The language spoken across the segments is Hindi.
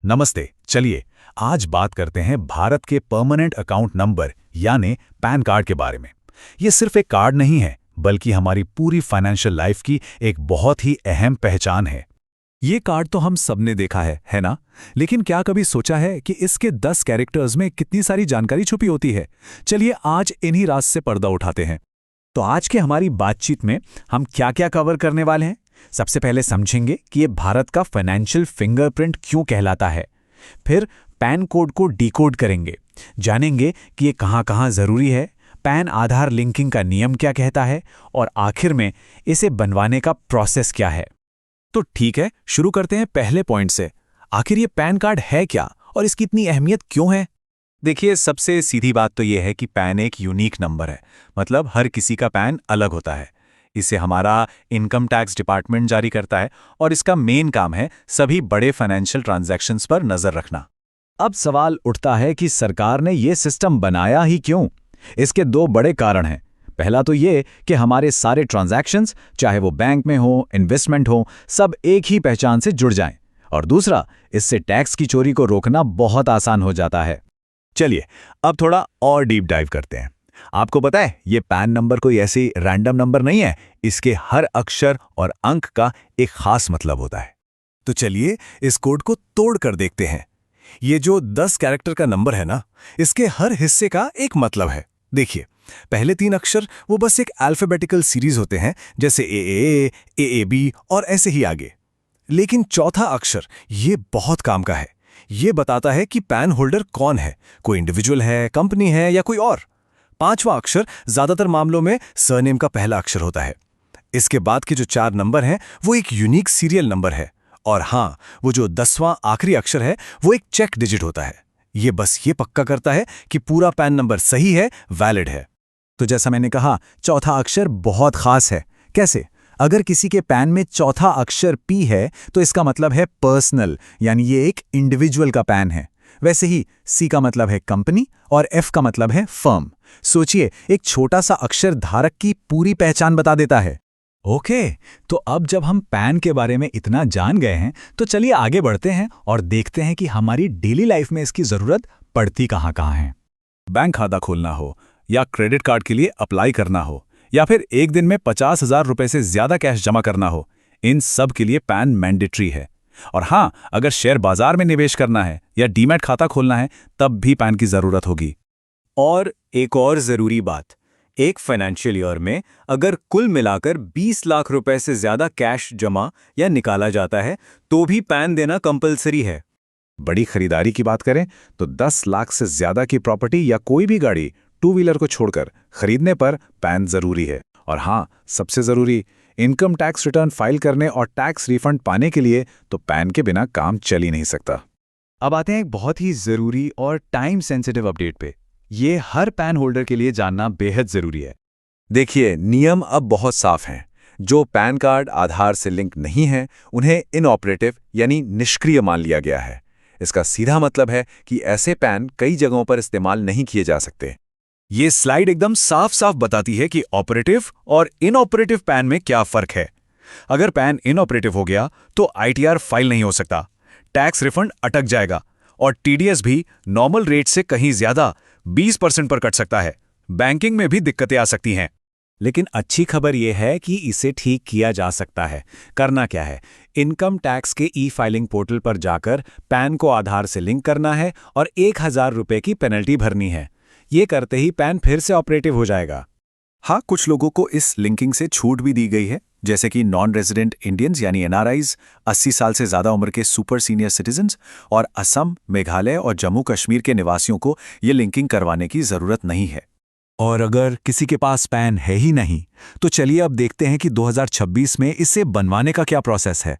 नमस्ते। चलिए आज बात करते हैं भारत के परमानेंट अकाउंट नंबर यानी पैन कार्ड के बारे में। ये सिर्फ एक कार्ड नहीं है, बल्कि हमारी पूरी फाइनेंशियल लाइफ की एक बहुत ही अहम पहचान है। ये कार्ड तो हम सबने देखा है ना? लेकिन क्या कभी सोचा है कि इसके 10 कैरेक्टर्स में कितनी सारी जानकारी छुपी होती है? चलिए आज इन्हीं राज से पर्दा उठाते हैं। तो आज की हमारी बातचीत में हम क्या क्या कवर करने वाले हैं। सबसे पहले समझेंगे कि ये भारत का फाइनेंशियल फिंगरप्रिंट क्यों कहलाता है। फिर पैन कोड को डिकोड करेंगे, जानेंगे कि ये कहाँ कहाँ ज़रूरी है, पैन आधार लिंकिंग का नियम क्या कहता है, और आखिर में इसे बनवाने का प्रोसेस क्या है। तो ठीक है, शुरू करते हैं पहले पॉइंट से। आखिर ये पैन कार्ड है क्या और इसकी इतनी अहमियत क्यों है? देखिए, सबसे सीधी बात तो ये है कि पैन एक यूनिक नंबर है। मतलब हर किसी का पैन अलग होता है। इसे हमारा इनकम टैक्स डिपार्टमेंट जारी करता है और इसका मेन काम है सभी बड़े फाइनेंशियल ट्रांजैक्शंस पर नजर रखना। अब सवाल उठता है कि सरकार ने ये सिस्टम बनाया ही क्यों। इसके दो बड़े कारण हैं। पहला तो ये कि हमारे सारे ट्रांजैक्शंस, चाहे वो बैंक में हो, इन्वेस्टमेंट हो, सब एक ही पहचान से जुड़ जाएं। और दूसरा, इससे टैक्स की चोरी को रोकना बहुत आसान हो जाता है। चलिए अब थोड़ा और डीप डाइव करते हैं। आपको पता है ये पैन नंबर कोई ऐसी रैंडम नंबर नहीं है। इसके हर अक्षर और अंक का एक खास मतलब होता है। तो चलिए इस कोड को तोड़ कर देखते हैं। ये जो 10 कैरेक्टर का नंबर है ना, इसके हर हिस्से का एक मतलब है। देखिए, पहले 3 अक्षर वो बस एक अल्फाबेटिकल सीरीज होते हैं, जैसे AAA, और ऐसे ही आगे। लेकिन चौथा अक्षर ये बहुत काम का है। ये बताता है कि पैन होल्डर कौन है, कोई इंडिविजुअल है, कंपनी है या कोई और। 5वां अक्षर ज्यादातर मामलों में सरनेम का पहला अक्षर होता है। इसके बाद के जो 4 नंबर हैं वो एक यूनिक सीरियल नंबर है। और हाँ, वो जो 10वां आखिरी अक्षर है वो एक चेक डिजिट होता है। ये बस ये पक्का करता है कि पूरा पैन नंबर सही है, वैलिड है। तो जैसा मैंने कहा, चौथा अक्षर बहुत खास है। कैसे? अगर किसी के पैन में चौथा अक्षर P है तो इसका मतलब है पर्सनल, यानी ये एक इंडिविजुअल का पैन है। वैसे ही C का मतलब है कंपनी और F का मतलब है फर्म। सोचिए, एक छोटा सा अक्षर धारक की पूरी पहचान बता देता है। ओके, तो अब जब हम पैन के बारे में इतना जान गए हैं, तो चलिए आगे बढ़ते हैं और देखते हैं कि हमारी डेली लाइफ में इसकी जरूरत पड़ती कहाँ कहाँ है। बैंक खाता खोलना हो या क्रेडिट कार्ड के लिए अप्लाई करना हो या फिर एक दिन में 50,000 रुपए से ज्यादा कैश जमा करना हो, इन सब के लिए पैन मैंडेटरी है। और हाँ, अगर शेयर बाजार में निवेश करना है या डीमैट खाता खोलना है, तब भी पैन की जरूरत होगी। और एक और जरूरी बात, एक फाइनेंशियल ईयर में अगर कुल मिलाकर 20 लाख रुपए से ज्यादा कैश जमा या निकाला जाता है तो भी पैन देना कंपलसरी है। बड़ी खरीदारी की बात करें तो 10 लाख से ज्यादा की प्रॉपर्टी या कोई भी गाड़ी, 2 व्हीलर को छोड़कर खरीदने पर पैन जरूरी है। और हाँ, सबसे जरूरी, इनकम टैक्स रिटर्न फाइल करने और टैक्स रिफंड पाने के लिए तो पैन के बिना काम चल ही नहीं सकता। अब आते हैं एक बहुत ही जरूरी और टाइम सेंसिटिव अपडेट पे। ये हर पैन होल्डर के लिए जानना बेहद जरूरी है। देखिए, नियम अब बहुत साफ हैं। जो पैन कार्ड आधार से लिंक नहीं है, उन्हें इनऑपरेटिव यानी निष्क्रिय मान लिया गया है। इसका सीधा मतलब है कि ऐसे पैन कई जगहों पर इस्तेमाल नहीं किए जा सकते। ये स्लाइड एकदम साफ साफ बताती है कि ऑपरेटिव और इनऑपरेटिव पैन में क्या फर्क है। अगर पैन इनऑपरेटिव हो गया तो ITR फाइल नहीं हो सकता, टैक्स रिफंड अटक जाएगा और TDS भी नॉर्मल रेट से कहीं ज्यादा 20% पर कट सकता है। बैंकिंग में भी दिक्कतें आ सकती हैं। लेकिन अच्छी खबर यह है कि इसे ठीक किया जा सकता है। करना क्या है? इनकम टैक्स के E-फाइलिंग पोर्टल पर जाकर पैन को आधार से लिंक करना है और 1,000 रुपये की पेनल्टी भरनी है। ये करते ही पैन फिर से ऑपरेटिव हो जाएगा। हाँ, कुछ लोगों को इस लिंकिंग से छूट भी दी गई है, जैसे कि नॉन रेजिडेंट इंडियंस यानी NRIs, 80 साल से ज्यादा उम्र के सुपर सीनियर सिटीजन्स और असम, मेघालय और जम्मू कश्मीर के निवासियों को ये लिंकिंग करवाने की जरूरत नहीं है। और अगर किसी के पास पैन है ही नहीं, तो चलिए अब देखते हैं कि 2026 में इसे बनवाने का क्या प्रोसेस है।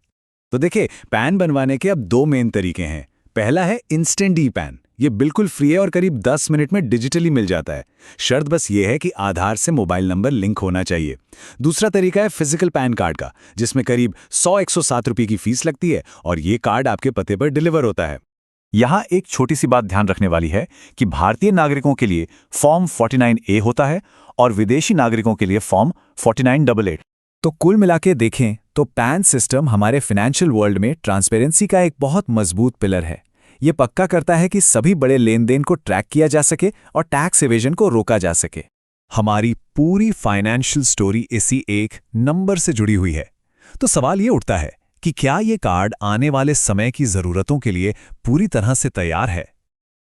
तो देखिए, पैन बनवाने के अब 2 मेन तरीके हैं। पहला है इंस्टेंट ई-पैन। ये बिल्कुल फ्री है और करीब 10 मिनट में डिजिटली मिल जाता है। शर्त बस ये है कि आधार से मोबाइल नंबर लिंक होना चाहिए। दूसरा तरीका है फिजिकल पैन कार्ड का, जिसमें करीब 100-107 रुपये की फीस लगती है और ये कार्ड आपके पते पर डिलीवर होता है। यहाँ एक छोटी सी बात ध्यान रखने वाली है कि भारतीय नागरिकों के लिए फॉर्म 49A होता है और विदेशी नागरिकों के लिए फॉर्म 4988। तो कुल मिलाके देखें तो पैन सिस्टम हमारे फाइनेंशियल वर्ल्ड में ट्रांसपेरेंसी का एक बहुत मजबूत पिलर है। ये पक्का करता है कि सभी बड़े लेन देन को ट्रैक किया जा सके और टैक्स एवेजन को रोका जा सके। हमारी पूरी फाइनेंशियल स्टोरी इसी एक नंबर से जुड़ी हुई है। तो सवाल ये उठता है कि क्या ये कार्ड आने वाले समय की ज़रूरतों के लिए पूरी तरह से तैयार है?